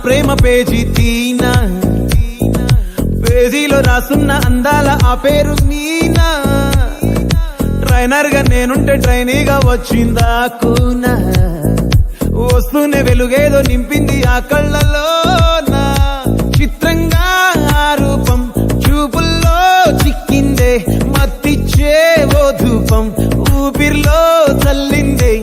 ప్రేమ page తీనా, పేజీలో రాసున్న అందాల ఆ పేరు మీనా. ట్రైనర్ గా నేనుంటే ట్రైనీగా వచ్చిందా కూనా, వస్తూనే వెలుగేదో నింపింది ఆ కళ్ళలోనా. చిత్రంగా ఆ రూపం చూపుల్లో చిక్కిందే, మత్తిచ్చే ఓ ధూపం ఊపిరిలో చల్లిందే.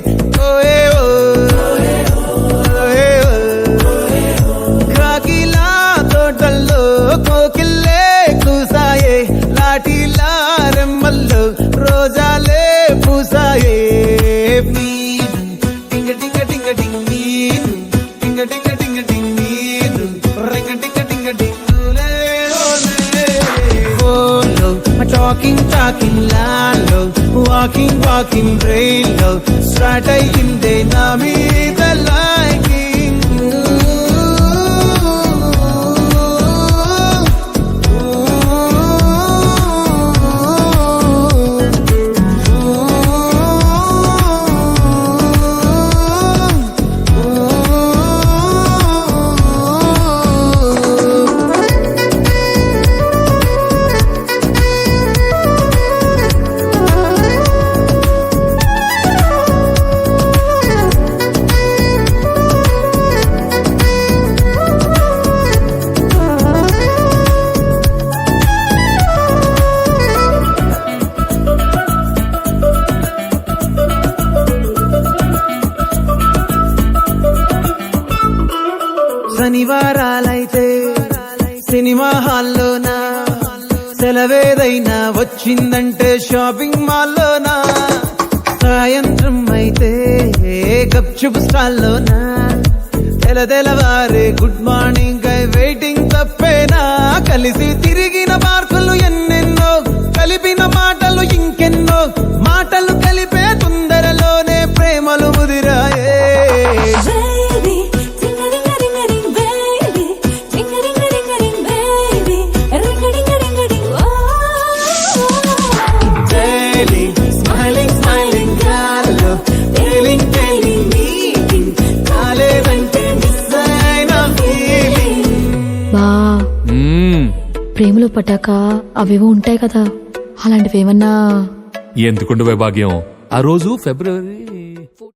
కాకిలా తోటల్లో కోకిల్లే కూసాయే, లాఠీలా రెమ్మల్లో రోజాలే పూసాయే. టింగ టింగ టింగ టింగ్ నీరు, టింగ టింగ టింగ టింగ్ నీరు, రింగ టింగ టింగ టింగులే. టాకింగ్ టాకింగ్ లాలో, వాకింగ్ వాకింగ్ బ్రెయిన్లో స్టార్ట్ అయ్యిందే నా మీద లైకింగ్. శనివారాలైతే సినిమా హాల్లోనా, సెలవేదైనా వచ్చిందంటే షాపింగ్ మాల్లోనా. సాయంత్రం అయితే గప్చుప్ స్టాల్లోనా, తెలవారే గుడ్ మార్నింగ్ ఐ వెయిటింగ్ తప్పేనా. కలిసి తిరిగిన పార్కులు ఎన్నెన్నో, కలిపిన మాటలు ఇంకెన్నో, మాటలు కలిపే తొందరలోనే ప్రేమలు ముదిరాయే. ప్రేమలో పట్టాక అవేవో ఉంటాయి కదా, అలాంటివి ఏమన్నా? ఎందుకుండవే భాగ్యం, ఆ రోజు ఫిబ్రవరి